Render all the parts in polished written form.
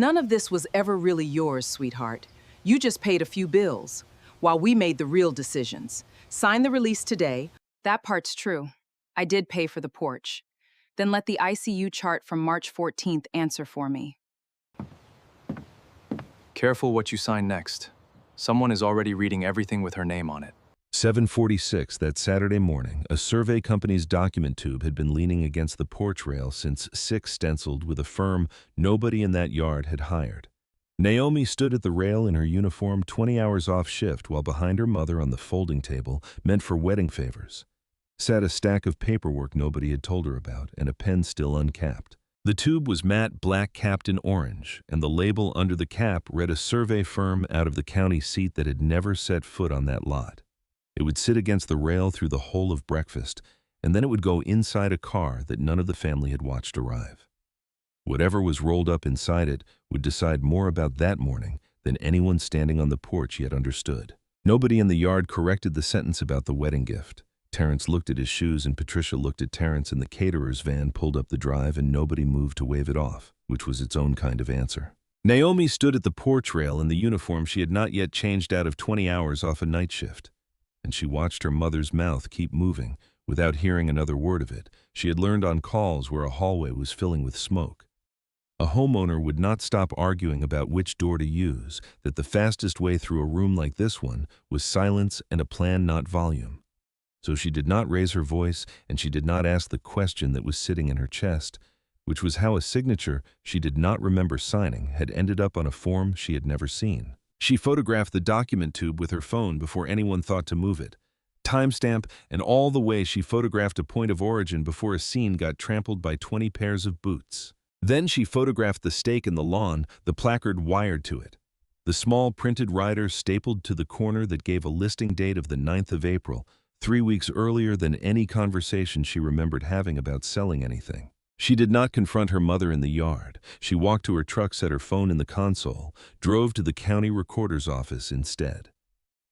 None of this was ever really yours, sweetheart. You just paid a few bills, while we made the real decisions. Sign the release today. That part's true. I did pay for the porch. Then let the ICU chart from March 14th answer for me. Careful what you sign next. Someone is already reading everything with her name on it. 7:46 that Saturday morning, a survey company's document tube had been leaning against the porch rail since 6 stenciled with a firm nobody in that yard had hired. Naomi stood at the rail in her uniform 20 hours off shift while behind her mother on the folding table, meant for wedding favors, sat a stack of paperwork nobody had told her about and a pen still uncapped. The tube was matte black capped in orange, and the label under the cap read a survey firm out of the county seat that had never set foot on that lot. It would sit against the rail through the whole of breakfast, and then it would go inside a car that none of the family had watched arrive. Whatever was rolled up inside it would decide more about that morning than anyone standing on the porch yet understood. Nobody in the yard corrected the sentence about the wedding gift. Terrence looked at his shoes and Patricia looked at Terrence, and the caterer's van pulled up the drive and nobody moved to wave it off, which was its own kind of answer. Naomi stood at the porch rail in the uniform she had not yet changed out of 20 hours off a night shift, and she watched her mother's mouth keep moving without hearing another word of it. She had learned on calls where a hallway was filling with smoke. A homeowner would not stop arguing about which door to use, that the fastest way through a room like this one was silence and a plan, not volume. So she did not raise her voice, and she did not ask the question that was sitting in her chest, which was how a signature she did not remember signing had ended up on a form she had never seen. She photographed the document tube with her phone before anyone thought to move it. Timestamp, and all the way she photographed a point of origin before a scene got trampled by 20 pairs of boots. Then she photographed the stake in the lawn, the placard wired to it. The small printed rider stapled to the corner that gave a listing date of the 9th of April, 3 weeks earlier than any conversation she remembered having about selling anything. She did not confront her mother in the yard. She walked to her truck, set her phone in the console, drove to the county recorder's office instead.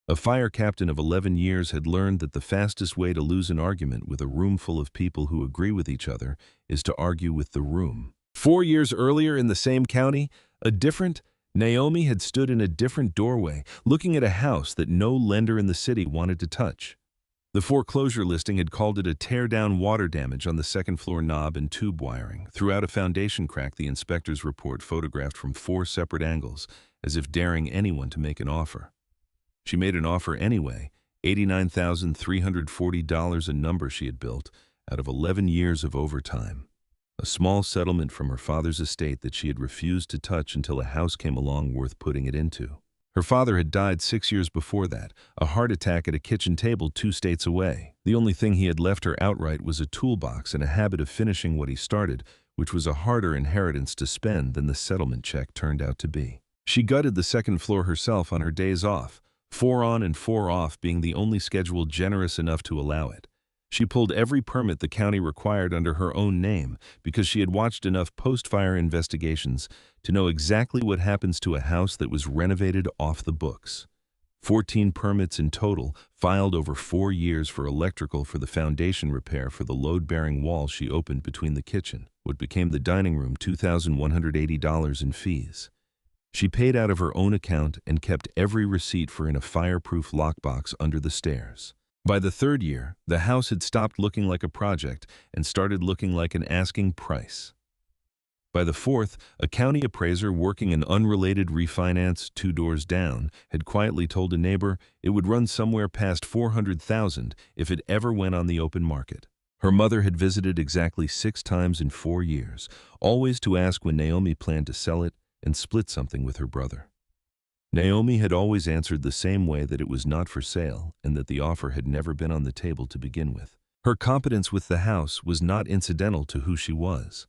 A fire captain of 11 years had learned that the fastest way to lose an argument with a room full of people who agree with each other is to argue with the room. 4 years earlier in the same county, Naomi had stood in a different doorway, looking at a house that no lender in the city wanted to touch. The foreclosure listing had called it a tear-down, water damage on the second-floor knob and tube wiring. Throughout a foundation crack, the inspector's report photographed from 4 separate angles, as if daring anyone to make an offer. She made an offer anyway, $89,340, a number she had built out of 11 years of overtime. A small settlement from her father's estate that she had refused to touch until a house came along worth putting it into. Her father had died 6 years before that, a heart attack at a kitchen table 2 states away. The only thing he had left her outright was a toolbox and a habit of finishing what he started, which was a harder inheritance to spend than the settlement check turned out to be. She gutted the second floor herself on her days off, 4 on and 4 off being the only schedule generous enough to allow it. She pulled every permit the county required under her own name because she had watched enough post-fire investigations to know exactly what happens to a house that was renovated off the books. 14 permits in total, filed over 4 years for electrical for the foundation repair for the load-bearing wall she opened between the kitchen, what became the dining room, $2,180 in fees. She paid out of her own account and kept every receipt for in a fireproof lockbox under the stairs. By the 3rd year, the house had stopped looking like a project and started looking like an asking price. By the 4th, a county appraiser working an unrelated refinance 2 doors down had quietly told a neighbor it would run somewhere past $400,000 if it ever went on the open market. Her mother had visited exactly 6 times in 4 years, always to ask when Naomi planned to sell it and split something with her brother. Naomi had always answered the same way, that it was not for sale and that the offer had never been on the table to begin with. Her competence with the house was not incidental to who she was.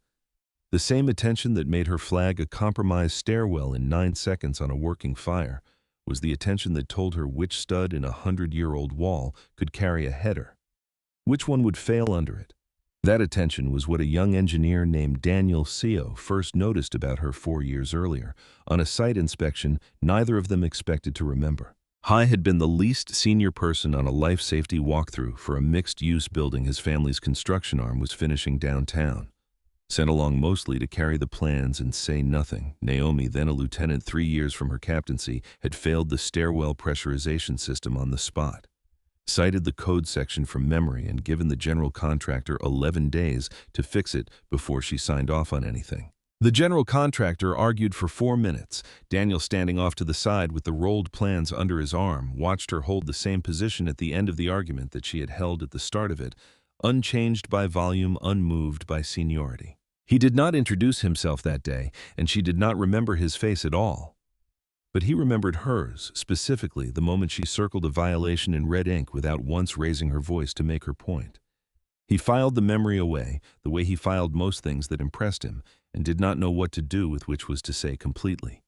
The same attention that made her flag a compromised stairwell in 9 seconds on a working fire was the attention that told her which stud in a 100-year-old wall could carry a header, which one would fail under it. That attention was what a young engineer named Daniel Seo first noticed about her 4 years earlier, on a site inspection neither of them expected to remember. Heir had been the least senior person on a life safety walkthrough for a mixed-use building his family's construction arm was finishing downtown. sent along mostly to carry the plans and say nothing. Naomi, then a lieutenant 3 years from her captaincy, had failed the stairwell pressurization system on the spot, cited the code section from memory, and given the general contractor 11 days to fix it before she signed off on anything. The general contractor argued for 4 minutes. Daniel, standing off to the side with the rolled plans under his arm, watched her hold the same position at the end of the argument that she had held at the start of it, unchanged by volume, unmoved by seniority. He did not introduce himself that day, and she did not remember his face at all. But he remembered hers, specifically the moment she circled a violation in red ink without once raising her voice to make her point. He filed the memory away, the way he filed most things that impressed him, and did not know what to do with which was to say completely.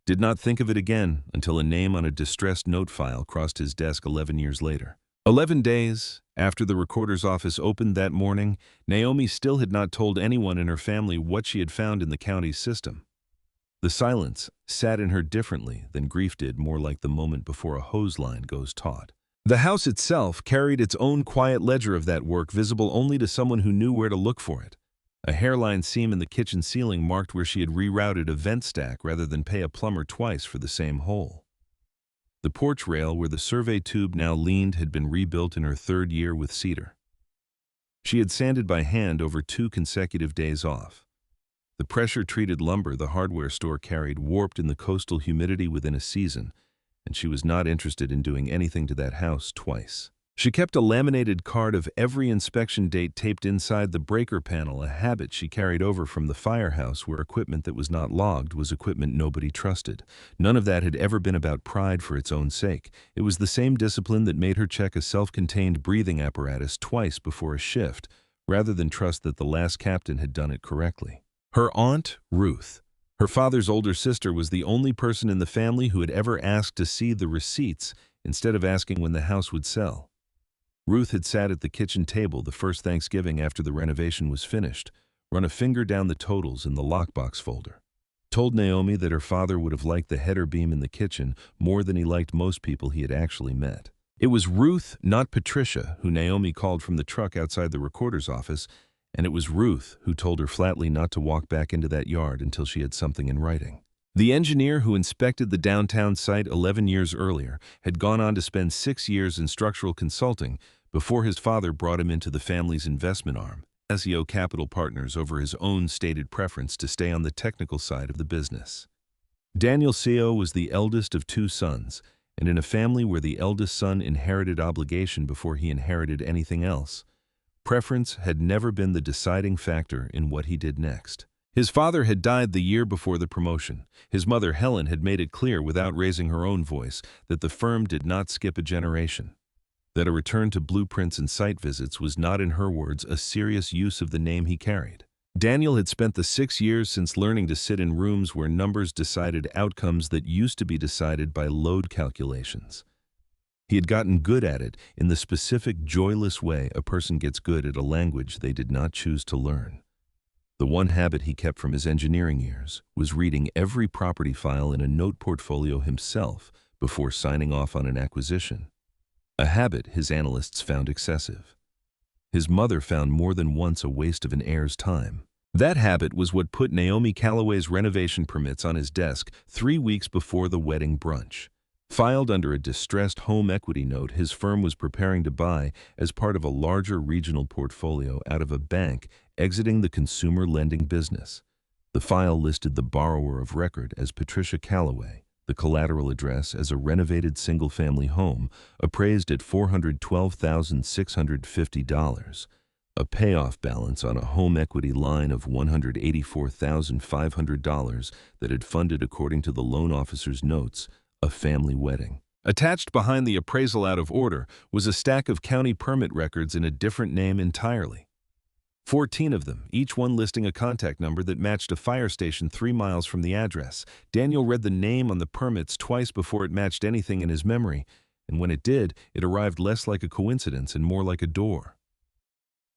Did not think of it again until a name on a distressed note file crossed his desk 11 years later. 11 days after the recorder's office opened that morning, Naomi still had not told anyone in her family what she had found in the county's system. The silence sat in her differently than grief did, more like the moment before a hose line goes taut. The house itself carried its own quiet ledger of that work, visible only to someone who knew where to look for it. A hairline seam in the kitchen ceiling marked where she had rerouted a vent stack rather than pay a plumber twice for the same hole. The porch rail where the survey tube now leaned had been rebuilt in her 3rd year with cedar. She had sanded by hand over 2 consecutive days off. The pressure-treated lumber the hardware store carried warped in the coastal humidity within a season, and she was not interested in doing anything to that house twice. She kept a laminated card of every inspection date taped inside the breaker panel, a habit she carried over from the firehouse, where equipment that was not logged was equipment nobody trusted. None of that had ever been about pride for its own sake. It was the same discipline that made her check a self-contained breathing apparatus twice before a shift, rather than trust that the last captain had done it correctly. Her aunt, Ruth, her father's older sister, was the only person in the family who had ever asked to see the receipts instead of asking when the house would sell. Ruth had sat at the kitchen table the first Thanksgiving after the renovation was finished, run a finger down the totals in the lockbox folder. Told Naomi that her father would have liked the header beam in the kitchen more than he liked most people he had actually met. It was Ruth, not Patricia, who Naomi called from the truck outside the recorder's office, and it was Ruth who told her flatly not to walk back into that yard until she had something in writing. The engineer who inspected the downtown site 11 years earlier had gone on to spend 6 years in structural consulting before his father brought him into the family's investment arm, SEO Capital Partners, over his own stated preference to stay on the technical side of the business. Daniel Seo was the eldest of 2 sons, and in a family where the eldest son inherited obligation before he inherited anything else, preference had never been the deciding factor in what he did next. His father had died the year before the promotion. His mother, Helen, had made it clear without raising her own voice that the firm did not skip a generation, that a return to blueprints and site visits was not, in her words, a serious use of the name he carried. Daniel had spent the 6 years since learning to sit in rooms where numbers decided outcomes that used to be decided by load calculations. He had gotten good at it in the specific, joyless way a person gets good at a language they did not choose to learn. The one habit he kept from his engineering years was reading every property file in a note portfolio himself before signing off on an acquisition, a habit his analysts found excessive. His mother found more than once a waste of an heir's time. That habit was what put Naomi Calloway's renovation permits on his desk 3 weeks before the wedding brunch. Filed under a distressed home equity note his firm was preparing to buy as part of a larger regional portfolio out of a bank exiting the consumer lending business. The file listed the borrower of record as Patricia Calloway, the collateral address as a renovated single-family home appraised at $412,650, a payoff balance on a home equity line of $184,500 that had funded, according to the loan officer's notes, a family wedding. Attached behind the appraisal out of order was a stack of county permit records in a different name entirely. 14 of them, each one listing a contact number that matched a fire station 3 miles from the address. Daniel read the name on the permits twice before it matched anything in his memory, and when it did, it arrived less like a coincidence and more like a door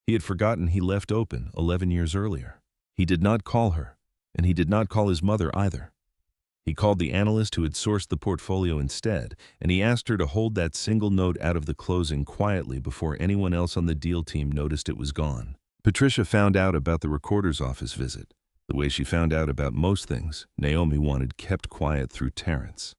he had forgotten he left open 11 years earlier. He did not call her, and he did not call his mother either. He called the analyst who had sourced the portfolio instead, and he asked her to hold that single note out of the closing quietly before anyone else on the deal team noticed it was gone. Patricia found out about the recorder's office visit. The way she found out about most things, Naomi wanted kept quiet through Terrence.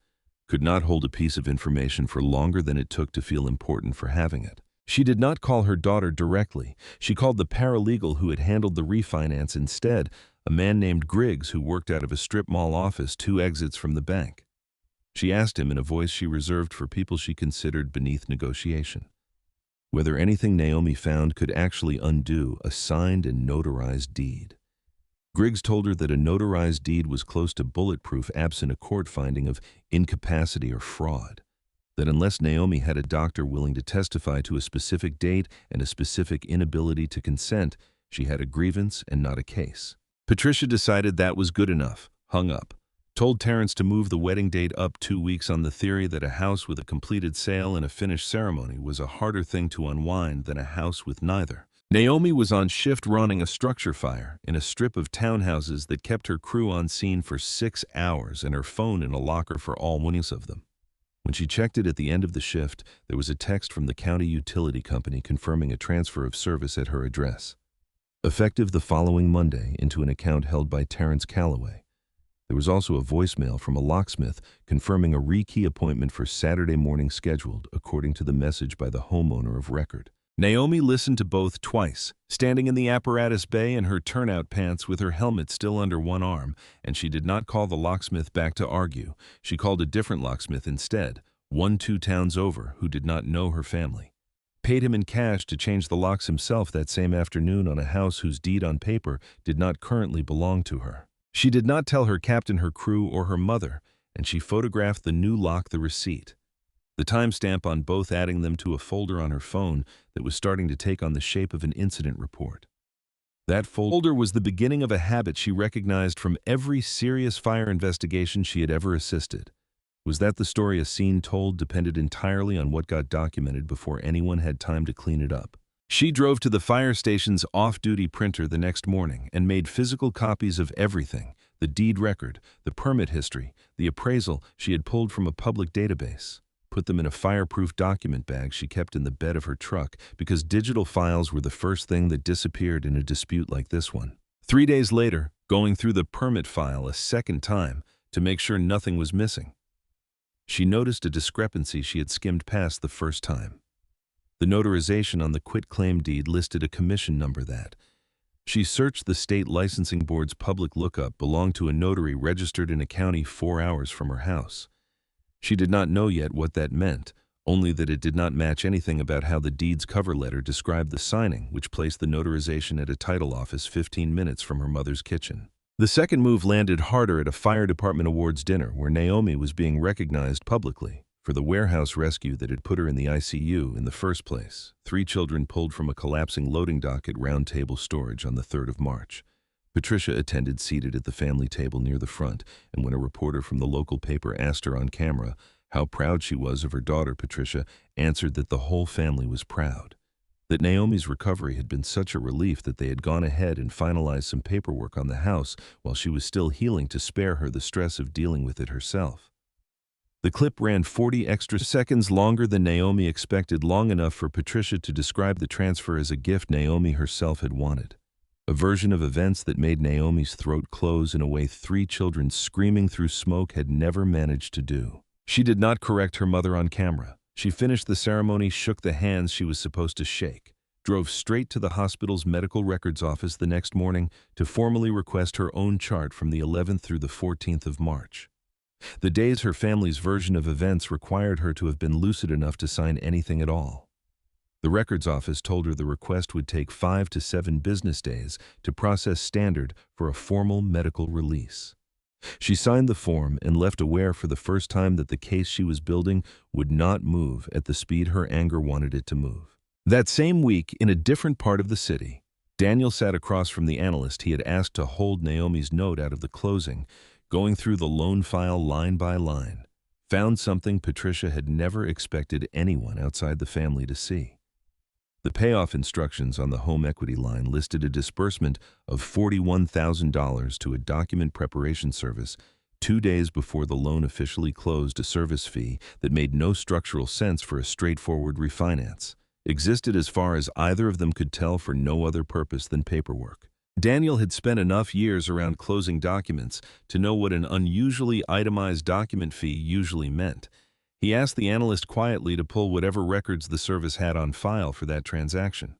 Could not hold a piece of information for longer than it took to feel important for having it. She did not call her daughter directly. She called the paralegal who had handled the refinance instead, a man named Griggs who worked out of a strip mall office 2 exits from the bank. She asked him in a voice she reserved for people she considered beneath negotiation, whether anything Naomi found could actually undo a signed and notarized deed. Griggs told her that a notarized deed was close to bulletproof absent a court finding of incapacity or fraud, that unless Naomi had a doctor willing to testify to a specific date and a specific inability to consent, she had a grievance and not a case. Patricia decided that was good enough, hung up, told Terrence to move the wedding date up 2 weeks on the theory that a house with a completed sale and a finished ceremony was a harder thing to unwind than a house with neither. Naomi was on shift running a structure fire in a strip of townhouses that kept her crew on scene for 6 hours and her phone in a locker for all 1 of them. When she checked it at the end of the shift, there was a text from the county utility company confirming a transfer of service at her address, effective the following Monday, into an account held by Terrence Calloway. There was also a voicemail from a locksmith confirming a rekey appointment for Saturday morning scheduled, according to the message by the homeowner of record. Naomi listened to both twice, standing in the apparatus bay in her turnout pants with her helmet still under one arm, and she did not call the locksmith back to argue. She called a different locksmith instead, one 2 towns over, who did not know her family. Paid him in cash to change the locks himself that same afternoon on a house whose deed on paper did not currently belong to her. She did not tell her captain, her crew, or her mother, and she photographed the new lock, the receipt, the timestamp on both, adding them to a folder on her phone that was starting to take on the shape of an incident report. That folder was the beginning of a habit she recognized from every serious fire investigation she had ever assisted. Was that the story a scene told depended entirely on what got documented before anyone had time to clean it up. She drove to the fire station's off-duty printer the next morning and made physical copies of everything: the deed record, the permit history, the appraisal she had pulled from a public database. Put them in a fireproof document bag she kept in the bed of her truck, because digital files were the first thing that disappeared in a dispute like this one. 3 days later, going through the permit file a second time to make sure nothing was missing, she noticed a discrepancy she had skimmed past the first time. The notarization on the quitclaim deed listed a commission number that, she searched the state licensing board's public lookup, belonged to a notary registered in a county 4 hours from her house. She did not know yet what that meant, only that it did not match anything about how the deed's cover letter described the signing, which placed the notarization at a title office 15 minutes from her mother's kitchen. The second move landed harder at a fire department awards dinner where Naomi was being recognized publicly for the warehouse rescue that had put her in the ICU in the first place. 3 children pulled from a collapsing loading dock at Round Table Storage on the 3rd of March. Patricia attended, seated at the family table near the front, and when a reporter from the local paper asked her on camera how proud she was of her daughter, Patricia answered that the whole family was proud, that Naomi's recovery had been such a relief that they had gone ahead and finalized some paperwork on the house while she was still healing to spare her the stress of dealing with it herself. The clip ran 40 extra seconds longer than Naomi expected, long enough for Patricia to describe the transfer as a gift Naomi herself had wanted. A version of events that made Naomi's throat close in a way 3 children screaming through smoke had never managed to do. She did not correct her mother on camera. She finished the ceremony, shook the hands she was supposed to shake, drove straight to the hospital's medical records office the next morning to formally request her own chart from the 11th through the 14th of March. The days her family's version of events required her to have been lucid enough to sign anything at all. The records office told her the request would take 5 to 7 business days to process, standard for a formal medical release. She signed the form and left, aware for the first time that the case she was building would not move at the speed her anger wanted it to move. That same week, in a different part of the city, Daniel sat across from the analyst he had asked to hold Naomi's note out of the closing, going through the loan file line by line, found something Patricia had never expected anyone outside the family to see. The payoff instructions on the home equity line listed a disbursement of $41,000 to a document preparation service 2 days before the loan officially closed, a service fee that made no structural sense for a straightforward refinance. existed as far as either of them could tell for no other purpose than paperwork. Daniel had spent enough years around closing documents to know what an unusually itemized document fee usually meant. He asked the analyst quietly to pull whatever records the service had on file for that transaction.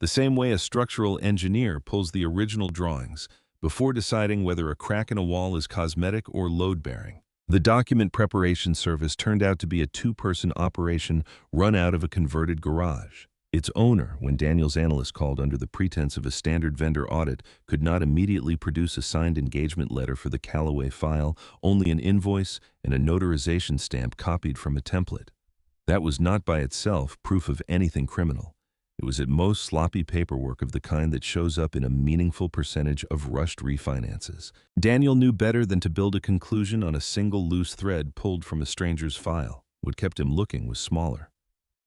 The same way a structural engineer pulls the original drawings before deciding whether a crack in a wall is cosmetic or load-bearing. The document preparation service turned out to be a two-person operation run out of a converted garage. Its owner, when Daniel's analyst called under the pretense of a standard vendor audit, could not immediately produce a signed engagement letter for the Callaway file, only an invoice and a notarization stamp copied from a template. That was not by itself proof of anything criminal. It was at most sloppy paperwork of the kind that shows up in a meaningful percentage of rushed refinances. Daniel knew better than to build a conclusion on a single loose thread pulled from a stranger's file. What kept him looking was smaller.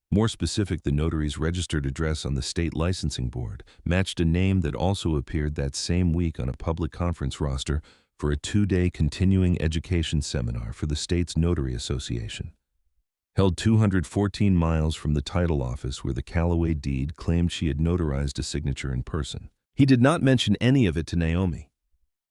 More specific, the notary's registered address on the state licensing board matched a name that also appeared that same week on a public conference roster for a 2-day continuing education seminar for the state's Notary Association. Held 214 miles from the title office where the Callaway deed claimed she had notarized a signature in person. He did not mention any of it to Naomi.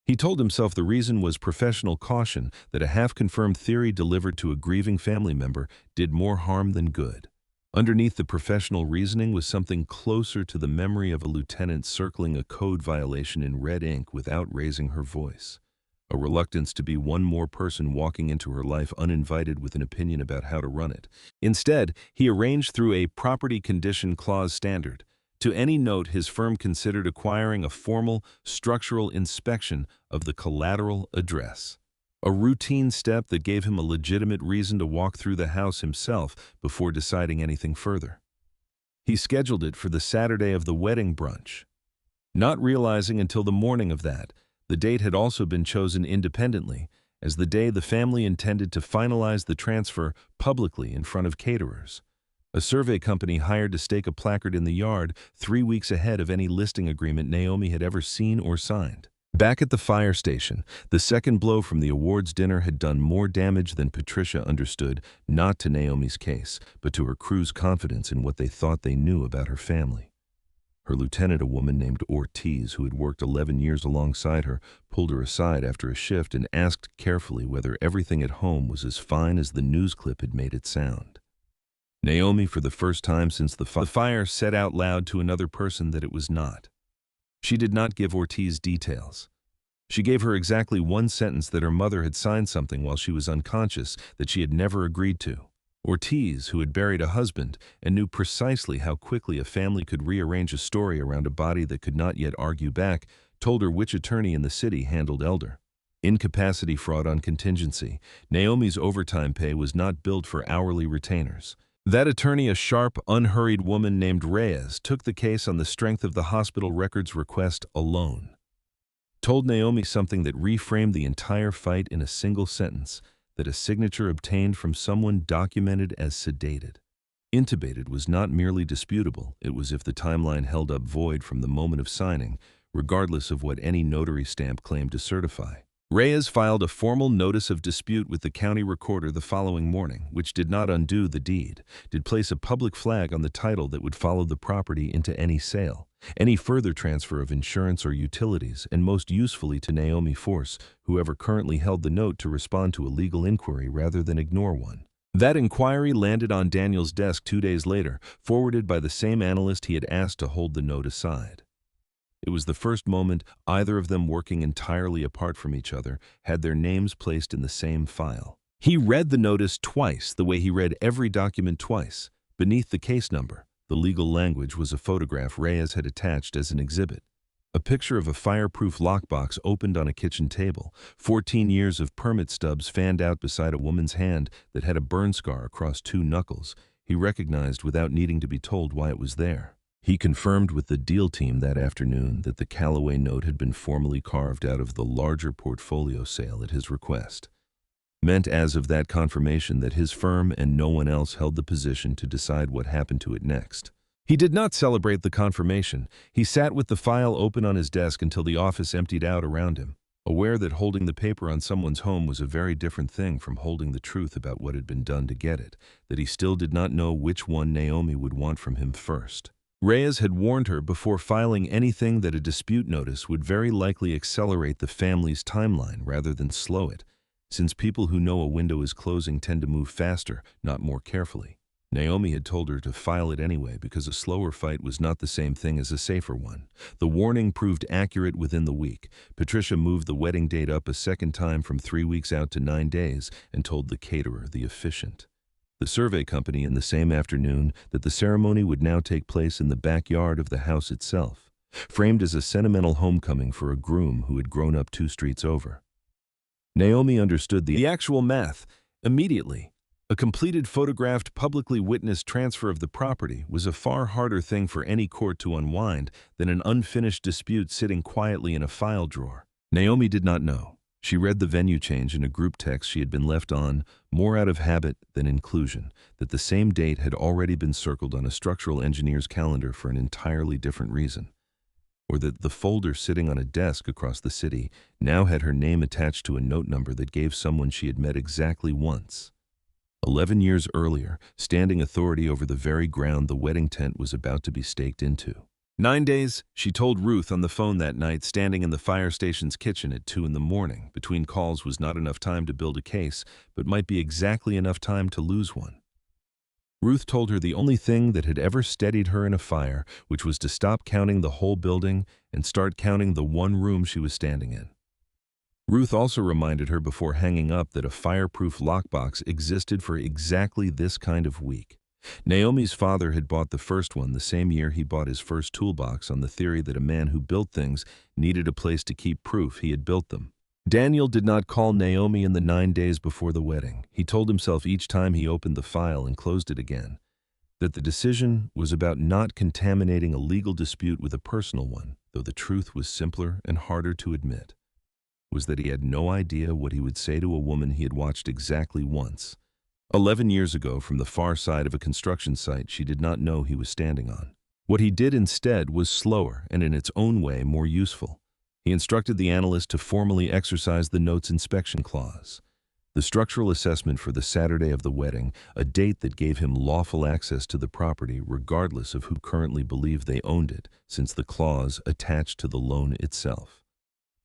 He told himself the reason was professional caution that a half-confirmed theory delivered to a grieving family member did more harm than good. Underneath the professional reasoning was something closer to the memory of a lieutenant circling a code violation in red ink without raising her voice. A reluctance to be one more person walking into her life uninvited with an opinion about how to run it. Instead, he arranged through a property condition clause standard. To any note, his firm considered acquiring a formal structural inspection of the collateral address. A routine step that gave him a legitimate reason to walk through the house himself before deciding anything further. He scheduled it for the Saturday of the wedding brunch, not realizing until the morning of that the date had also been chosen independently as the day the family intended to finalize the transfer publicly in front of caterers. A survey company hired to stake a placard in the yard 3 weeks ahead of any listing agreement Naomi had ever seen or signed. Back at the fire station, the second blow from the awards dinner had done more damage than Patricia understood, not to Naomi's case, but to her crew's confidence in what they thought they knew about her family. Her lieutenant, a woman named Ortiz, who had worked 11 years alongside her, pulled her aside after a shift and asked carefully whether everything at home was as fine as the news clip had made it sound. Naomi, for the first time since the fire, said out loud to another person that it was not. She did not give Ortiz details. She gave her exactly one sentence that her mother had signed something while she was unconscious that she had never agreed to. Ortiz, who had buried a husband and knew precisely how quickly a family could rearrange a story around a body that could not yet argue back, told her which attorney in the city handled elder. Incapacity fraud on contingency. Naomi's overtime pay was not billed for hourly retainers. That attorney, a sharp, unhurried woman named Reyes, took the case on the strength of the hospital records request alone. Told Naomi something that reframed the entire fight in a single sentence, that a signature obtained from someone documented as sedated. Intubated was not merely disputable, it was if the timeline held up void from the moment of signing, regardless of what any notary stamp claimed to certify. Reyes filed a formal notice of dispute with the county recorder the following morning, which did not undo the deed, did place a public flag on the title that would follow the property into any sale, any further transfer of insurance or utilities, and most usefully to Naomi Force, whoever currently held the note, to respond to a legal inquiry rather than ignore one. That inquiry landed on Daniel's desk 2 days later, forwarded by the same analyst he had asked to hold the note aside. It was the first moment either of them, working entirely apart from each other, had their names placed in the same file. He read the notice twice, the way he read every document twice. Beneath the case number, the legal language, was a photograph Reyes had attached as an exhibit. A picture of a fireproof lockbox opened on a kitchen table, 14 years of permit stubs fanned out beside a woman's hand that had a burn scar across 2 knuckles. He recognized without needing to be told why it was there. He confirmed with the deal team that afternoon that the Callaway note had been formally carved out of the larger portfolio sale at his request. Meant as of that confirmation that his firm and no one else held the position to decide what happened to it next. He did not celebrate the confirmation. He sat with the file open on his desk until the office emptied out around him. aware that holding the paper on someone's home was a very different thing from holding the truth about what had been done to get it, that he still did not know which one Naomi would want from him first. Reyes had warned her before filing anything that a dispute notice would very likely accelerate the family's timeline rather than slow it, since people who know a window is closing tend to move faster, not more carefully. Naomi had told her to file it anyway because a slower fight was not the same thing as a safer one. The warning proved accurate within the week. Patricia moved the wedding date up a second time from 3 weeks out to 9 days and told the caterer, the officiant, the survey company, in the same afternoon, that the ceremony would now take place in the backyard of the house itself, framed as a sentimental homecoming for a groom who had grown up 2 streets over. Naomi understood the actual math immediately. A completed photographed, publicly witnessed transfer of the property was a far harder thing for any court to unwind than an unfinished dispute sitting quietly in a file drawer. Naomi did not know. She read the venue change in a group text she had been left on, more out of habit than inclusion, that the same date had already been circled on a structural engineer's calendar for an entirely different reason, or that the folder sitting on a desk across the city now had her name attached to a note number that gave someone she had met exactly once. 11 years earlier, standing authority over the very ground the wedding tent was about to be staked into. 9 days, she told Ruth on the phone that night, standing in the fire station's kitchen at 2 in the morning. Between calls was not enough time to build a case, but might be exactly enough time to lose one. Ruth told her the only thing that had ever steadied her in a fire, which was to stop counting the whole building and start counting the one room she was standing in. Ruth also reminded her before hanging up that a fireproof lockbox existed for exactly this kind of week. Naomi's father had bought the first one the same year he bought his first toolbox, on the theory that a man who built things needed a place to keep proof he had built them. Daniel did not call Naomi in the 9 days before the wedding. He told himself each time he opened the file and closed it again that the decision was about not contaminating a legal dispute with a personal one, though the truth was simpler and harder to admit, was that he had no idea what he would say to a woman he had watched exactly once. 11 years ago, from the far side of a construction site she did not know he was standing on. What he did instead was slower and in its own way more useful. He instructed the analyst to formally exercise the note's inspection clause. The structural assessment for the Saturday of the wedding, a date that gave him lawful access to the property regardless of who currently believed they owned it, since the clause attached to the loan itself.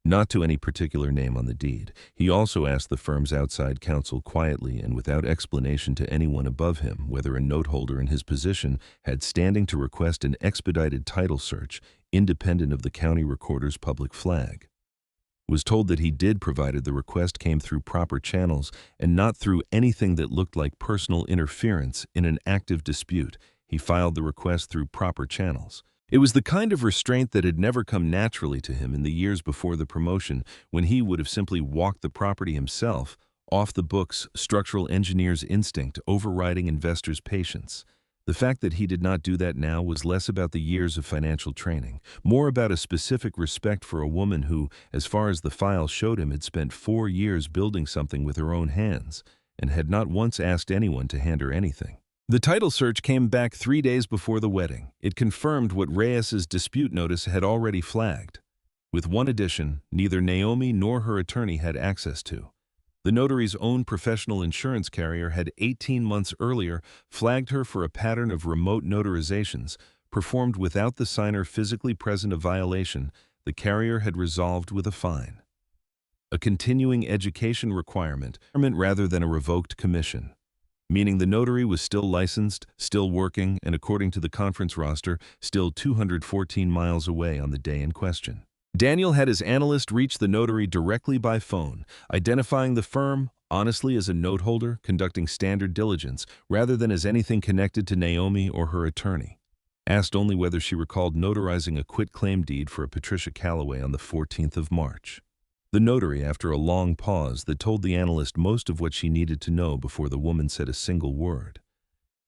Not to any particular name on the deed. He also asked the firm's outside counsel quietly and without explanation to anyone above him whether a note holder in his position had standing to request an expedited title search independent of the county recorder's public flag. Was told that he did, provided the request came through proper channels and not through anything that looked like personal interference in an active dispute. He filed the request through proper channels. It was the kind of restraint that had never come naturally to him in the years before the promotion, when he would have simply walked the property himself, off the books, structural engineer's instinct overriding investors' patience. The fact that he did not do that now was less about the years of financial training, more about a specific respect for a woman who, as far as the file showed him, had spent 4 years building something with her own hands, and had not once asked anyone to hand her anything. The title search came back 3 days before the wedding. It confirmed what Reyes's dispute notice had already flagged, with one addition neither Naomi nor her attorney had access to. The notary's own professional insurance carrier had 18 months earlier flagged her for a pattern of remote notarizations performed without the signer physically present, a violation the carrier had resolved with a fine. A continuing education requirement rather than a revoked commission, meaning the notary was still licensed, still working, and according to the conference roster, still 214 miles away on the day in question. Daniel had his analyst reach the notary directly by phone, identifying the firm, honestly, as a note holder conducting standard diligence, rather than as anything connected to Naomi or her attorney. Asked only whether she recalled notarizing a quitclaim deed for a Patricia Calloway on the 14th of March. The notary, after a long pause that told the analyst most of what she needed to know before the woman said a single word,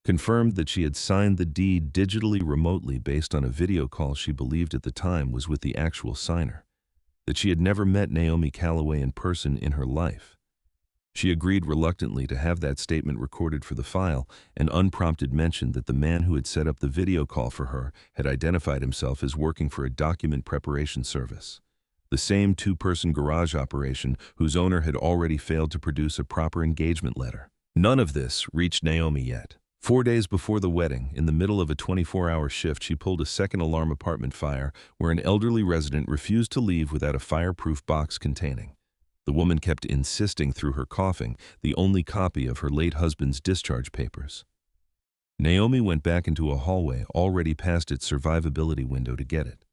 confirmed that she had signed the deed digitally remotely based on a video call she believed at the time was with the actual signer, that she had never met Naomi Calloway in person in her life. She agreed reluctantly to have that statement recorded for the file, and unprompted mentioned that the man who had set up the video call for her had identified himself as working for a document preparation service. the same two-person garage operation whose owner had already failed to produce a proper engagement letter. None of this reached Naomi yet. 4 days before the wedding, in the middle of a 24-hour shift, she pulled a second-alarm apartment fire where an elderly resident refused to leave without a fireproof box containing. The woman kept insisting through her coughing the only copy of her late husband's discharge papers. Naomi went back into a hallway already past its survivability window to get it.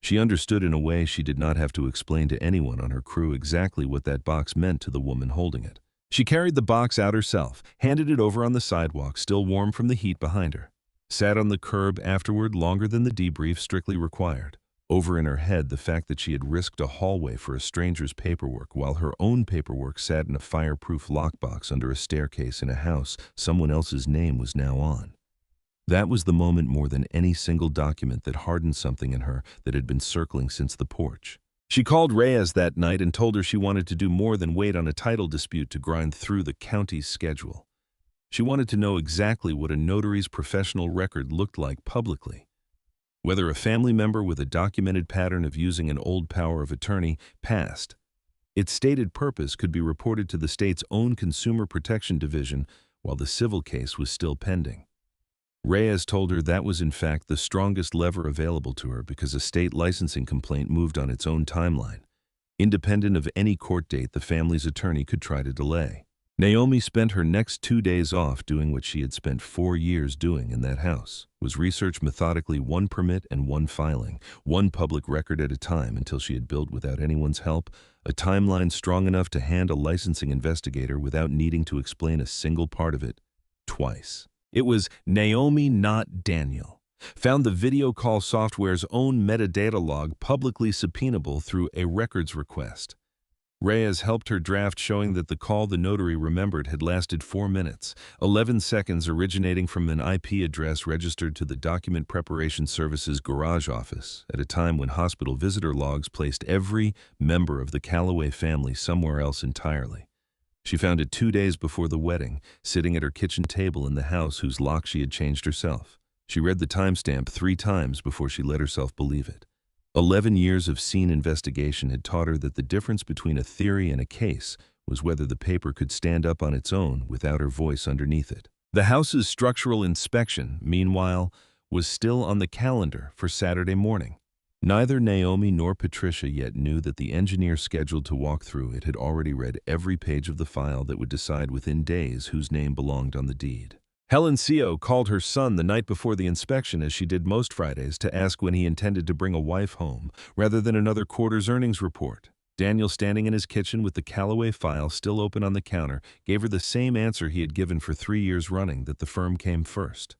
She understood in a way she did not have to explain to anyone on her crew exactly what that box meant to the woman holding it. She carried the box out herself, handed it over on the sidewalk, still warm from the heat behind her, sat on the curb afterward longer than the debrief strictly required. Over in her head, the fact that she had risked a hallway for a stranger's paperwork while her own paperwork sat in a fireproof lockbox under a staircase in a house someone else's name was now on. That was the moment more than any single document that hardened something in her that had been circling since the porch. She called Reyes that night and told her she wanted to do more than wait on a title dispute to grind through the county's schedule. She wanted to know exactly what a notary's professional record looked like publicly. Whether a family member with a documented pattern of using an old power of attorney passed, its stated purpose could be reported to the state's own Consumer Protection Division while the civil case was still pending. Reyes told her that was in fact the strongest lever available to her because a state licensing complaint moved on its own timeline. Independent of any court date the family's attorney could try to delay. Naomi spent her next 2 days off doing what she had spent 4 years doing in that house, was research methodically one permit and one filing, one public record at a time until she had built without anyone's help a timeline strong enough to hand a licensing investigator without needing to explain a single part of it twice. It was Naomi, not Daniel. Found the video call software's own metadata log publicly subpoenable through a records request. Reyes helped her draft showing that the call the notary remembered had lasted 4 minutes, 11 seconds originating from an IP address registered to the Document Preparation Services garage office at a time when hospital visitor logs placed every member of the Calloway family somewhere else entirely. She found it 2 days before the wedding, sitting at her kitchen table in the house whose lock she had changed herself. She read the timestamp 3 times before she let herself believe it. 11 years of scene investigation had taught her that the difference between a theory and a case was whether the paper could stand up on its own without her voice underneath it. The house's structural inspection, meanwhile, was still on the calendar for Saturday morning. Neither Naomi nor Patricia yet knew that the engineer scheduled to walk through it had already read every page of the file that would decide within days whose name belonged on the deed. Helen Co. called her son the night before the inspection, as she did most Fridays, to ask when he intended to bring a wife home, rather than another quarter's earnings report. Daniel, standing in his kitchen with the Calloway file still open on the counter, gave her the same answer he had given for 3 years running, that the firm came first.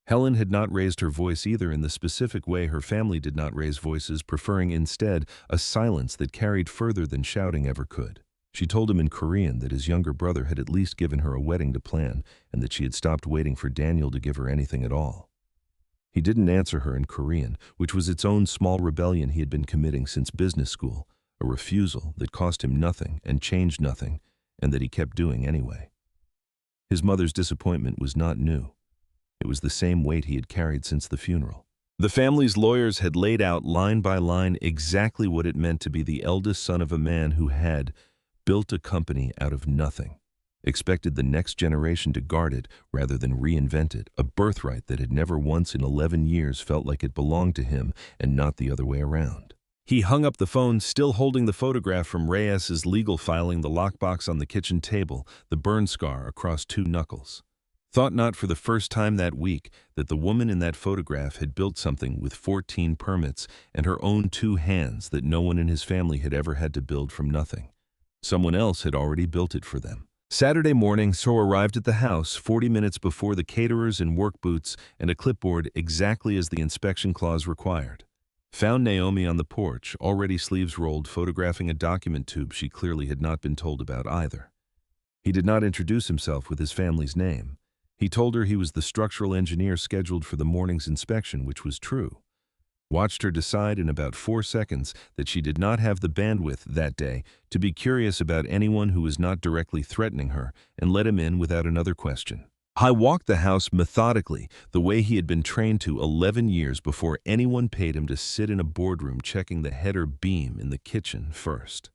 Helen had not raised her voice either in the specific way her family did not raise voices, preferring instead a silence that carried further than shouting ever could. She told him in Korean that his younger brother had at least given her a wedding to plan and that she had stopped waiting for Daniel to give her anything at all. He didn't answer her in Korean, which was its own small rebellion he had been committing since business school, a refusal that cost him nothing and changed nothing, and that he kept doing anyway. His mother's disappointment was not new. It was the same weight he had carried since the funeral. The family's lawyers had laid out line by line exactly what it meant to be the eldest son of a man who had built a company out of nothing, expected the next generation to guard it rather than reinvent it, a birthright that had never once in 11 years felt like it belonged to him and not the other way around. He hung up the phone, still holding the photograph from Reyes's legal filing, the lockbox on the kitchen table, the burn scar across 2 knuckles. Thought not for the first time that week that the woman in that photograph had built something with 14 permits and her own 2 hands that no one in his family had ever had to build from nothing. Someone else had already built it for them. Saturday morning, So arrived at the house 40 minutes before the caterers in work boots and a clipboard exactly as the inspection clause required. Found Naomi on the porch, already sleeves rolled, photographing a document tube she clearly had not been told about either. He did not introduce himself with his family's name. He told her he was the structural engineer scheduled for the morning's inspection, which was true. Watched her decide in about 4 seconds that she did not have the bandwidth that day to be curious about anyone who was not directly threatening her, and let him in without another question. He walked the house methodically, the way he had been trained to 11 years before anyone paid him to sit in a boardroom checking the header beam in the kitchen first.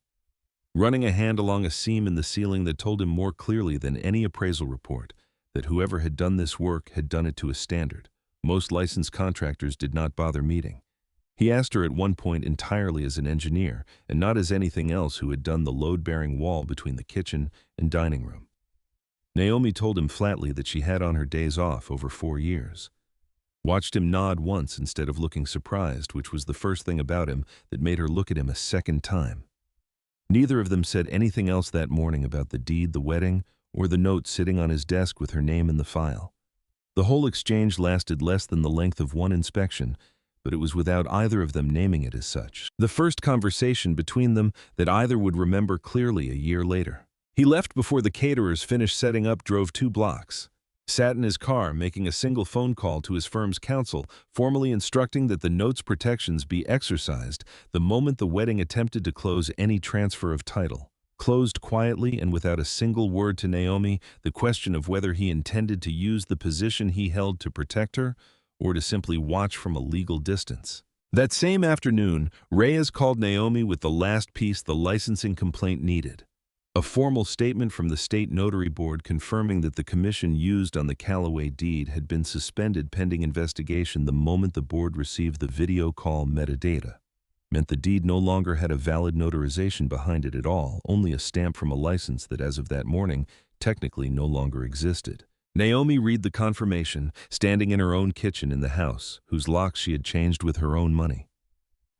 Running a hand along a seam in the ceiling that told him more clearly than any appraisal report that whoever had done this work had done it to a standard most licensed contractors did not bother meeting. He asked her at one point entirely as an engineer and not as anything else who had done the load-bearing wall between the kitchen and dining room. Naomi told him flatly that she had on her days off over 4 years. Watched him nod once instead of looking surprised, which was the first thing about him that made her look at him a second time. Neither of them said anything else that morning about the deed, the wedding, or the note sitting on his desk with her name in the file. The whole exchange lasted less than the length of one inspection, but it was without either of them naming it as such. The first conversation between them that either would remember clearly a year later. He left before the caterers finished setting up, drove 2 blocks. Sat in his car, making a single phone call to his firm's counsel, formally instructing that the note's protections be exercised the moment the wedding attempted to close any transfer of title. Closed quietly and without a single word to Naomi the question of whether he intended to use the position he held to protect her or to simply watch from a legal distance. That same afternoon, Reyes called Naomi with the last piece the licensing complaint needed. A formal statement from the state notary board confirming that the commission used on the Callaway deed had been suspended pending investigation the moment the board received the video call metadata. Meant the deed no longer had a valid notarization behind it at all, only a stamp from a license that as of that morning technically no longer existed. Naomi read the confirmation, standing in her own kitchen in the house, whose locks she had changed with her own money.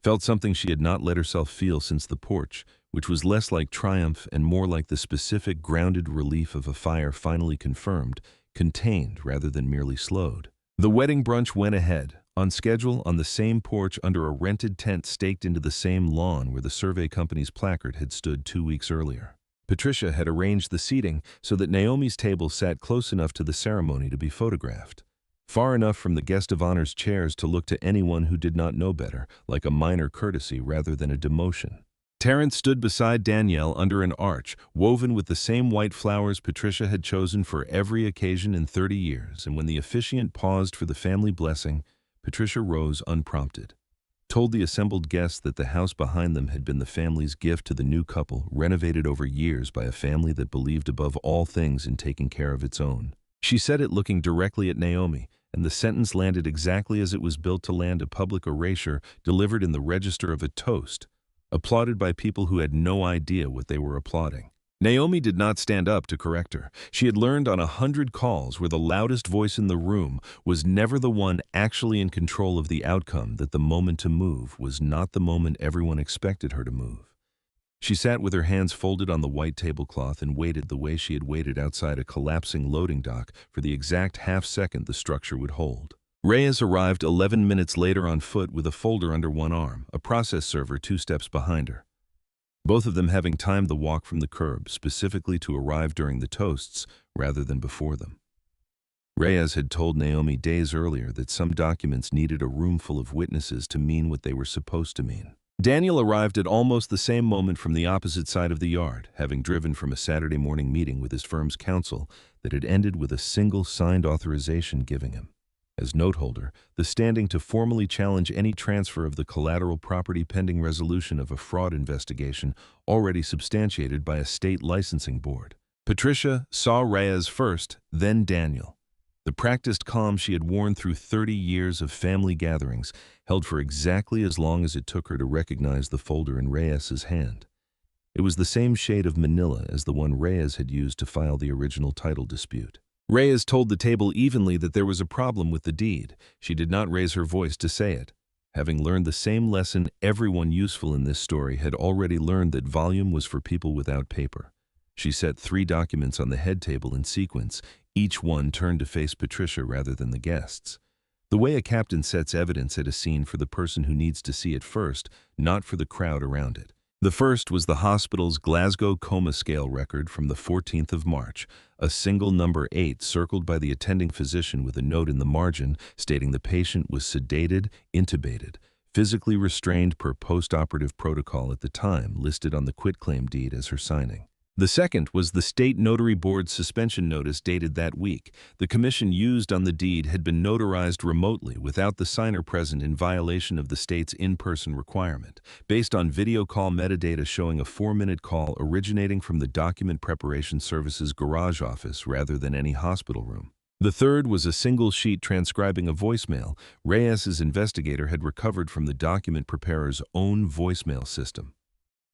Felt something she had not let herself feel since the porch, which was less like triumph and more like the specific grounded relief of a fire finally confirmed, contained rather than merely slowed. The wedding brunch went ahead, on schedule, on the same porch under a rented tent staked into the same lawn where the survey company's placard had stood 2 weeks earlier. Patricia had arranged the seating so that Naomi's table sat close enough to the ceremony to be photographed, far enough from the guest of honor's chairs to look to anyone who did not know better, like a minor courtesy rather than a demotion. Terence stood beside Danielle under an arch, woven with the same white flowers Patricia had chosen for every occasion in 30 years, and when the officiant paused for the family blessing, Patricia rose unprompted. Told the assembled guests that the house behind them had been the family's gift to the new couple, renovated over years by a family that believed above all things in taking care of its own. She said it looking directly at Naomi, and the sentence landed exactly as it was built to land, a public erasure delivered in the register of a toast, applauded by people who had no idea what they were applauding. Naomi did not stand up to correct her. She had learned on 100 calls where the loudest voice in the room was never the one actually in control of the outcome that the moment to move was not the moment everyone expected her to move. She sat with her hands folded on the white tablecloth and waited the way she had waited outside a collapsing loading dock for the exact half-second the structure would hold. Reyes arrived 11 minutes later on foot with a folder under one arm, a process server 2 steps behind her. Both of them having timed the walk from the curb specifically to arrive during the toasts rather than before them. Reyes had told Naomi days earlier that some documents needed a room full of witnesses to mean what they were supposed to mean. Daniel arrived at almost the same moment from the opposite side of the yard, having driven from a Saturday morning meeting with his firm's counsel that had ended with a single signed authorization giving him, as noteholder, the standing to formally challenge any transfer of the collateral property pending resolution of a fraud investigation already substantiated by a state licensing board. Patricia saw Reyes first, then Daniel. The practiced calm she had worn through 30 years of family gatherings held for exactly as long as it took her to recognize the folder in Reyes's hand. It was the same shade of manila as the one Reyes had used to file the original title dispute. Reyes told the table evenly that there was a problem with the deed. She did not raise her voice to say it. Having learned the same lesson everyone useful in this story had already learned, that volume was for people without paper. She set 3 documents on the head table in sequence, each one turned to face Patricia rather than the guests. The way a captain sets evidence at a scene for the person who needs to see it first, not for the crowd around it. The first was the hospital's Glasgow coma scale record from the 14th of March, a single number 8 circled by the attending physician with a note in the margin stating the patient was sedated, intubated, physically restrained per post-operative protocol at the time listed on the quitclaim deed as her signing. The second was the State Notary Board's suspension notice dated that week. The commission used on the deed had been notarized remotely without the signer present in violation of the state's in-person requirement, based on video call metadata showing a 4-minute call originating from the Document Preparation Service's garage office rather than any hospital room. The third was a single sheet transcribing a voicemail Reyes's investigator had recovered from the document preparer's own voicemail system,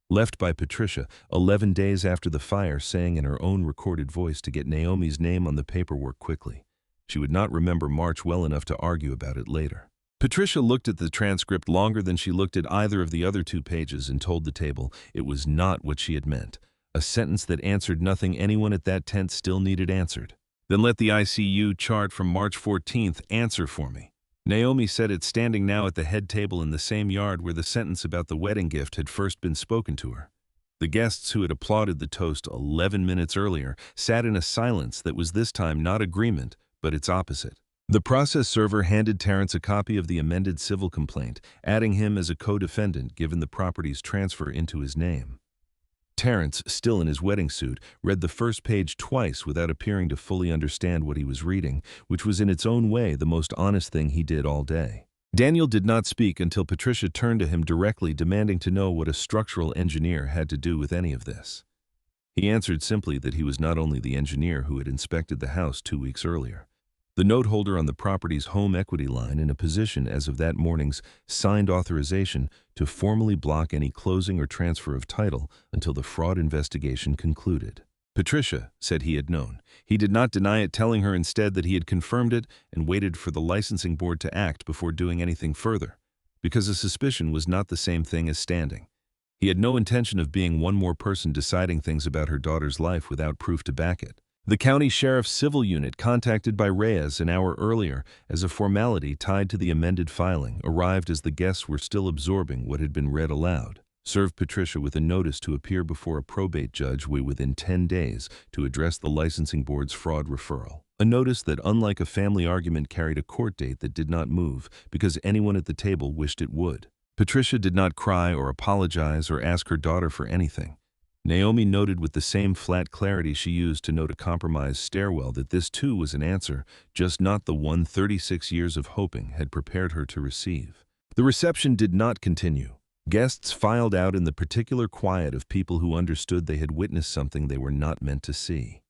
left by Patricia 11 days after the fire, saying in her own recorded voice to get Naomi's name on the paperwork quickly. She would not remember March well enough to argue about it later. Patricia looked at the transcript longer than she looked at either of the other 2 pages and told the table it was not what she had meant, a sentence that answered nothing anyone at that tent still needed answered. Then let the ICU chart from March 14th answer for me. Naomi said it, standing now at the head table in the same yard where the sentence about the wedding gift had first been spoken to her. The guests who had applauded the toast 11 minutes earlier sat in a silence that was this time not agreement, but its opposite. The process server handed Terrence a copy of the amended civil complaint, adding him as a co-defendant given the property's transfer into his name. Terrence, still in his wedding suit, read the first page twice without appearing to fully understand what he was reading, which was in its own way the most honest thing he did all day. Daniel did not speak until Patricia turned to him directly, demanding to know what a structural engineer had to do with any of this. He answered simply that he was not only the engineer who had inspected the house 2 weeks earlier, the note holder on the property's home equity line in a position as of that morning's signed authorization to formally block any closing or transfer of title until the fraud investigation concluded. Patricia said he had known. He did not deny it, telling her instead that he had confirmed it and waited for the licensing board to act before doing anything further, because a suspicion was not the same thing as standing. He had no intention of being one more person deciding things about her daughter's life without proof to back it. The county sheriff's civil unit, contacted by Reyes an hour earlier as a formality tied to the amended filing, arrived as the guests were still absorbing what had been read aloud, served Patricia with a notice to appear before a probate judge within 10 days to address the licensing board's fraud referral. A notice that, unlike a family argument, carried a court date that did not move because anyone at the table wished it would. Patricia did not cry or apologize or ask her daughter for anything. Naomi noted with the same flat clarity she used to note a compromised stairwell that this too was an answer, just not the one 36 years of hoping had prepared her to receive. The reception did not continue. Guests filed out in the particular quiet of people who understood they had witnessed something they were not meant to see.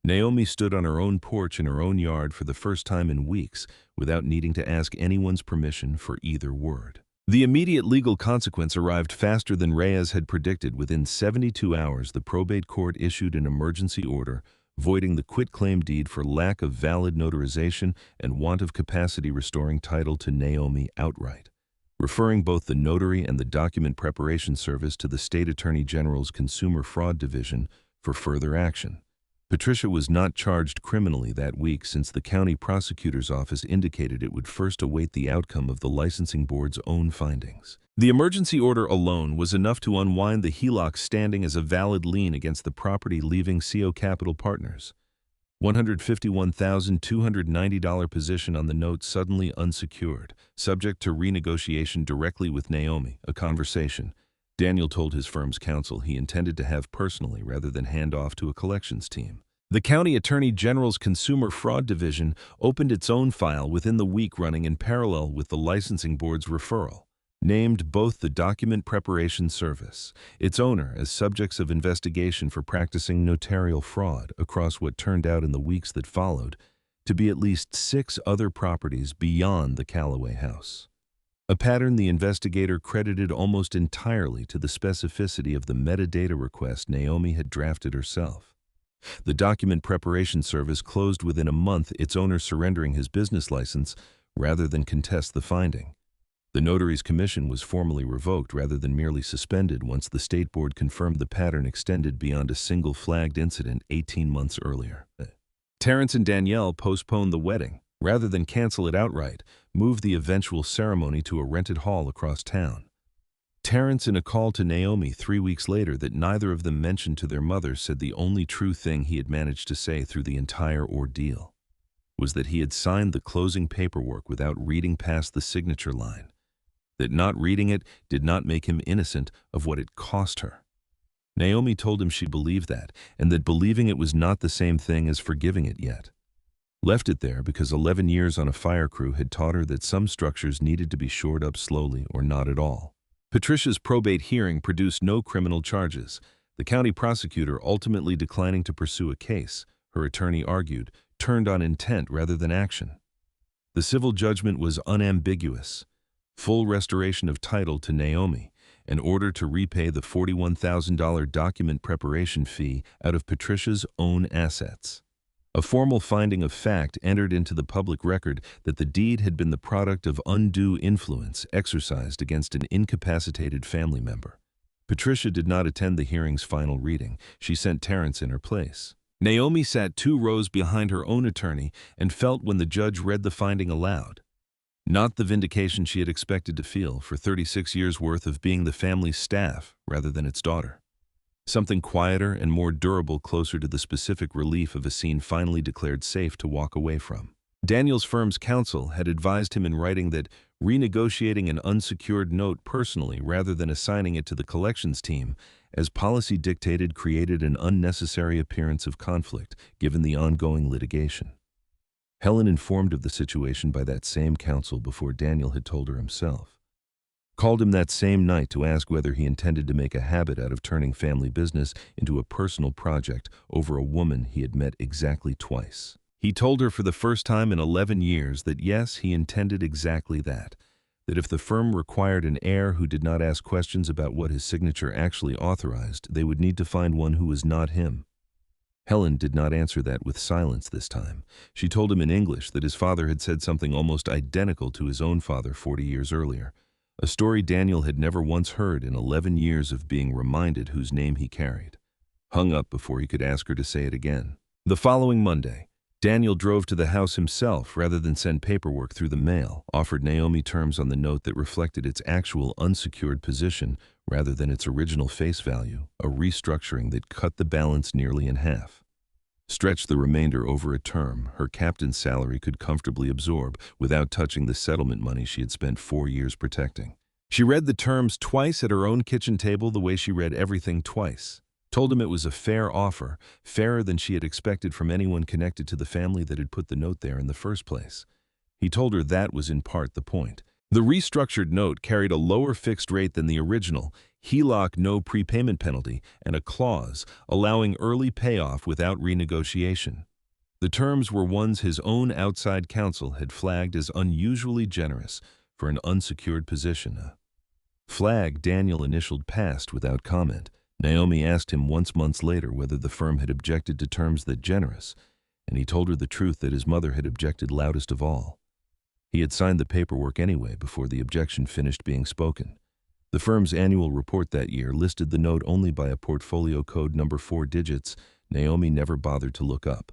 Naomi stood on her own porch in her own yard for the first time in weeks without needing to ask anyone's permission for either word. The immediate legal consequence arrived faster than Reyes had predicted. Within 72 hours, the probate court issued an emergency order voiding the quitclaim deed for lack of valid notarization and want of capacity, restoring title to Naomi outright, referring both the notary and the document preparation service to the State Attorney General's Consumer Fraud Division for further action. Patricia was not charged criminally that week since the county prosecutor's office indicated it would first await the outcome of the licensing board's own findings. The emergency order alone was enough to unwind the HELOC standing as a valid lien against the property, leaving CO Capital Partners' $151,290 position on the note suddenly unsecured, subject to renegotiation directly with Naomi, a conversation Daniel told his firm's counsel he intended to have personally rather than hand off to a collections team. The County Attorney General's Consumer Fraud Division opened its own file within the week, running in parallel with the licensing board's referral, named both the Document Preparation Service, its owner, as subjects of investigation for practicing notarial fraud across what turned out in the weeks that followed to be at least 6 other properties beyond the Callaway house. A pattern the investigator credited almost entirely to the specificity of the metadata request Naomi had drafted herself. The Document Preparation Service closed within a month, its owner surrendering his business license rather than contest the finding. The notary's commission was formally revoked rather than merely suspended once the state board confirmed the pattern extended beyond a single flagged incident 18 months earlier. Terrence and Danielle postponed the wedding, rather than cancel it outright, moved the eventual ceremony to a rented hall across town. Terrence, in a call to Naomi 3 weeks later that neither of them mentioned to their mother, said the only true thing he had managed to say through the entire ordeal was that he had signed the closing paperwork without reading past the signature line, that not reading it did not make him innocent of what it cost her. Naomi told him she believed that, and that believing it was not the same thing as forgiving it yet. Left it there because 11 years on a fire crew had taught her that some structures needed to be shored up slowly or not at all. Patricia's probate hearing produced no criminal charges, the county prosecutor ultimately declining to pursue a case, her attorney argued, turned on intent rather than action. The civil judgment was unambiguous: full restoration of title to Naomi, in order to repay the $41,000 document preparation fee out of Patricia's own assets. A formal finding of fact entered into the public record that the deed had been the product of undue influence exercised against an incapacitated family member. Patricia did not attend the hearing's final reading. She sent Terrence in her place. Naomi sat 2 rows behind her own attorney and felt when the judge read the finding aloud. Not the vindication she had expected to feel for 36 years' worth of being the family's staff rather than its daughter. Something quieter and more durable, closer to the specific relief of a scene finally declared safe to walk away from. Daniel's firm's counsel had advised him in writing that renegotiating an unsecured note personally rather than assigning it to the collections team, as policy dictated, created an unnecessary appearance of conflict given the ongoing litigation. Helen, informed of the situation by that same counsel before Daniel had told her himself, called him that same night to ask whether he intended to make a habit out of turning family business into a personal project over a woman he had met exactly twice. He told her for the first time in 11 years that yes, he intended exactly that if the firm required an heir who did not ask questions about what his signature actually authorized, they would need to find one who was not him. Helen did not answer that with silence this time. She told him in English that his father had said something almost identical to his own father 40 years earlier, a story Daniel had never once heard in 11 years of being reminded whose name he carried. Hung up before he could ask her to say it again. The following Monday, Daniel drove to the house himself rather than send paperwork through the mail, offered Naomi terms on the note that reflected its actual unsecured position rather than its original face value, a restructuring that cut the balance nearly in half. Stretched the remainder over a term her captain's salary could comfortably absorb without touching the settlement money she had spent 4 years protecting. She read the terms twice at her own kitchen table the way she read everything twice. Told him it was a fair offer, fairer than she had expected from anyone connected to the family that had put the note there in the first place. He told her that was in part the point. The restructured note carried a lower fixed rate than the original, HELOC no prepayment penalty, and a clause allowing early payoff without renegotiation. The terms were ones his own outside counsel had flagged as unusually generous for an unsecured position. A flag Daniel initialed past without comment. Naomi asked him once months later whether the firm had objected to terms that generous, and he told her the truth that his mother had objected loudest of all. He had signed the paperwork anyway before the objection finished being spoken. The firm's annual report that year listed the note only by a portfolio code number 4 digits Naomi never bothered to look up.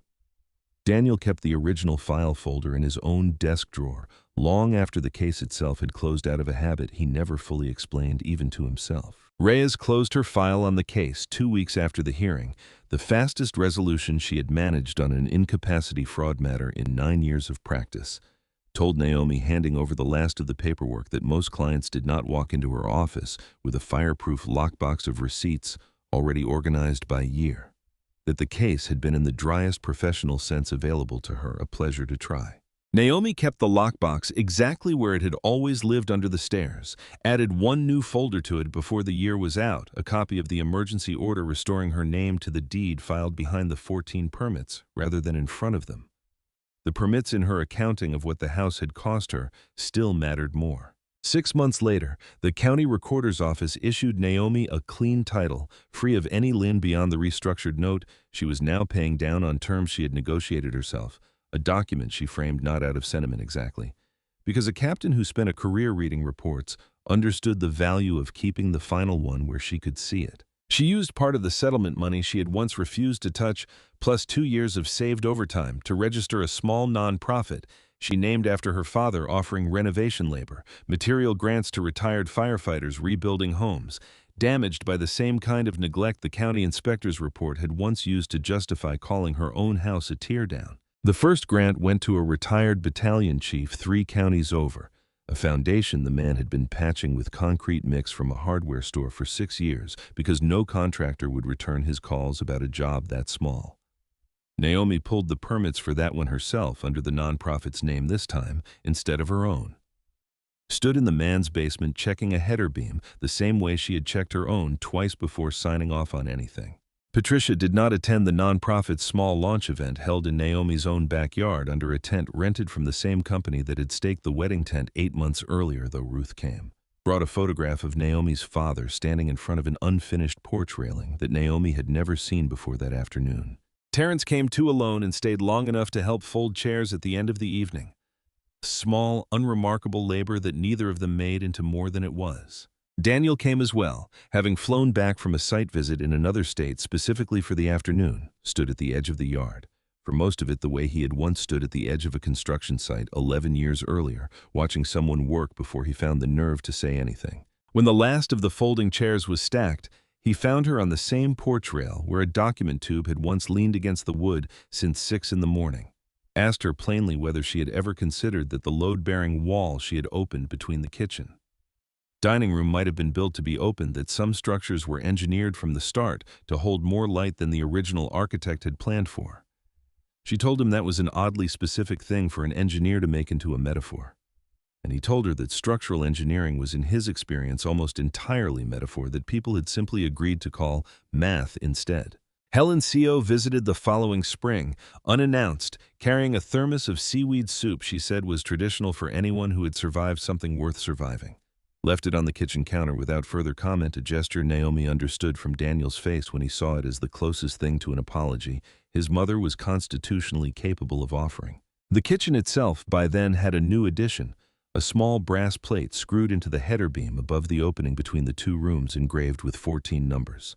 Daniel kept the original file folder in his own desk drawer long after the case itself had closed out of a habit he never fully explained even to himself. Reyes closed her file on the case 2 weeks after the hearing, the fastest resolution she had managed on an incapacity fraud matter in 9 years of practice. Told Naomi, handing over the last of the paperwork, that most clients did not walk into her office with a fireproof lockbox of receipts already organized by year. That the case had been in the driest professional sense available to her, a pleasure to try. Naomi kept the lockbox exactly where it had always lived under the stairs, added one new folder to it before the year was out, a copy of the emergency order restoring her name to the deed filed behind the 14 permits rather than in front of them. The permits in her accounting of what the house had cost her still mattered more. 6 months later, the county recorder's office issued Naomi a clean title, free of any lien beyond the restructured note she was now paying down on terms she had negotiated herself, a document she framed not out of sentiment exactly, because a captain who spent a career reading reports understood the value of keeping the final one where she could see it. She used part of the settlement money she had once refused to touch, plus 2 years of saved overtime, to register a small non-profit she named after her father, offering renovation labor, material grants to retired firefighters rebuilding homes, damaged by the same kind of neglect the county inspector's report had once used to justify calling her own house a teardown. The first grant went to a retired battalion chief 3 counties over, a foundation the man had been patching with concrete mix from a hardware store for 6 years because no contractor would return his calls about a job that small. Naomi pulled the permits for that one herself under the nonprofit's name this time instead of her own. Stood in the man's basement checking a header beam the same way she had checked her own twice before signing off on anything. Patricia did not attend the nonprofit's small launch event held in Naomi's own backyard under a tent rented from the same company that had staked the wedding tent 8 months earlier, though Ruth came. Brought a photograph of Naomi's father standing in front of an unfinished porch railing that Naomi had never seen before that afternoon. Terrence came too alone and stayed long enough to help fold chairs at the end of the evening. Small, unremarkable labor that neither of them made into more than it was. Daniel came as well, having flown back from a site visit in another state specifically for the afternoon, stood at the edge of the yard. For most of it the way he had once stood at the edge of a construction site 11 years earlier, watching someone work before he found the nerve to say anything. When the last of the folding chairs was stacked, he found her on the same porch rail where a document tube had once leaned against the wood since 6 in the morning. Asked her plainly whether she had ever considered that the load-bearing wall she had opened between the kitchen dining room might have been built to be opened, that some structures were engineered from the start to hold more light than the original architect had planned for. She told him that was an oddly specific thing for an engineer to make into a metaphor. And he told her that structural engineering was in his experience almost entirely metaphor that people had simply agreed to call math instead. Helen C.O. visited the following spring, unannounced, carrying a thermos of seaweed soup she said was traditional for anyone who had survived something worth surviving. Left it on the kitchen counter without further comment, a gesture Naomi understood from Daniel's face when he saw it as the closest thing to an apology his mother was constitutionally capable of offering. The kitchen itself by then had a new addition, a small brass plate screwed into the header beam above the opening between the 2 rooms engraved with 14 numbers.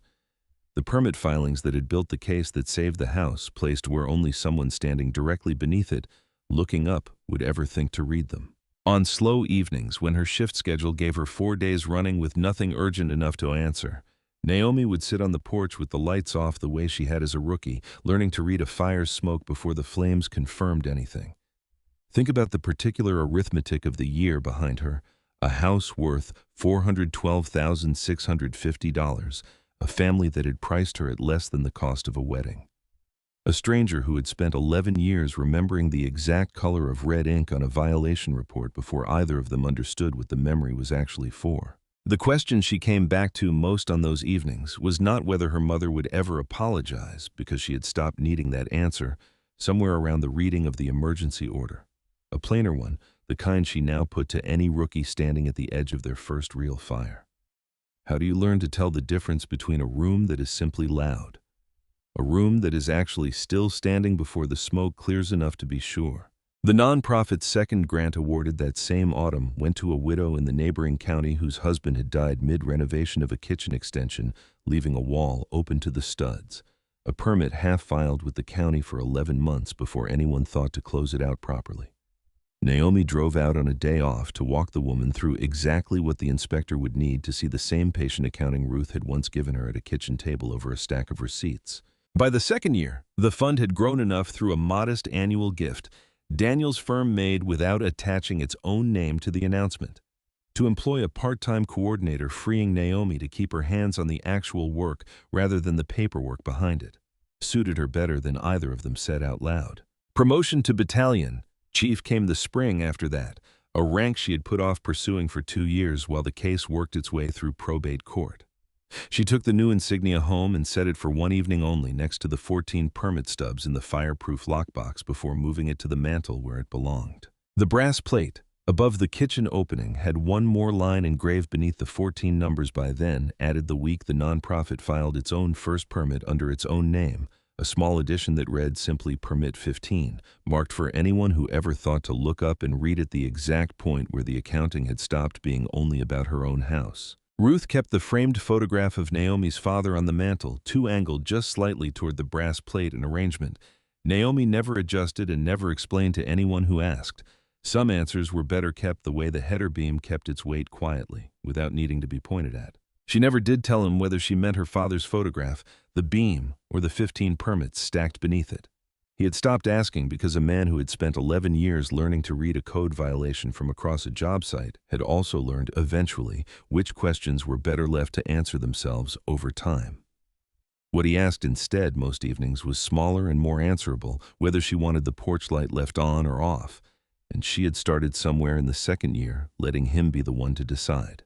The permit filings that had built the case that saved the house, placed where only someone standing directly beneath it, looking up, would ever think to read them. On slow evenings, when her shift schedule gave her 4 days running with nothing urgent enough to answer, Naomi would sit on the porch with the lights off the way she had as a rookie, learning to read a fire's smoke before the flames confirmed anything. Think about the particular arithmetic of the year behind her, a house worth $412,650, a family that had priced her at less than the cost of a wedding. A stranger who had spent 11 years remembering the exact color of red ink on a violation report before either of them understood what the memory was actually for. The question she came back to most on those evenings was not whether her mother would ever apologize, because she had stopped needing that answer somewhere around the reading of the emergency order. A plainer one, the kind she now put to any rookie standing at the edge of their first real fire. How do you learn to tell the difference between a room that is simply loud, a room that is actually still standing before the smoke clears enough to be sure? The nonprofit's second grant awarded that same autumn went to a widow in the neighboring county whose husband had died mid-renovation of a kitchen extension, leaving a wall open to the studs. A permit half filed with the county for 11 months before anyone thought to close it out properly. Naomi drove out on a day off to walk the woman through exactly what the inspector would need to see the same patient accounting Ruth had once given her at a kitchen table over a stack of receipts. By the second year, the fund had grown enough through a modest annual gift Daniel's firm made without attaching its own name to the announcement, to employ a part-time coordinator, freeing Naomi to keep her hands on the actual work rather than the paperwork behind it. Suited her better than either of them said out loud. Promotion to battalion chief came the spring after that, a rank she had put off pursuing for 2 years while the case worked its way through probate court. She took the new insignia home and set it for one evening only next to the 14 permit stubs in the fireproof lockbox before moving it to the mantel where it belonged. The brass plate above the kitchen opening had one more line engraved beneath the 14 numbers by then, added the week the nonprofit filed its own first permit under its own name, a small addition that read simply Permit 15, marked for anyone who ever thought to look up and read at the exact point where the accounting had stopped being only about her own house. Ruth kept the framed photograph of Naomi's father on the mantel, too angled just slightly toward the brass plate and arrangement. Naomi never adjusted and never explained to anyone who asked. Some answers were better kept the way the header beam kept its weight quietly, without needing to be pointed at. She never did tell him whether she meant her father's photograph, the beam, or the 15 permits stacked beneath it. He had stopped asking because a man who had spent 11 years learning to read a code violation from across a job site had also learned, eventually, which questions were better left to answer themselves over time. What he asked instead most evenings was smaller and more answerable, whether she wanted the porch light left on or off, and she had started somewhere in the second year, letting him be the one to decide.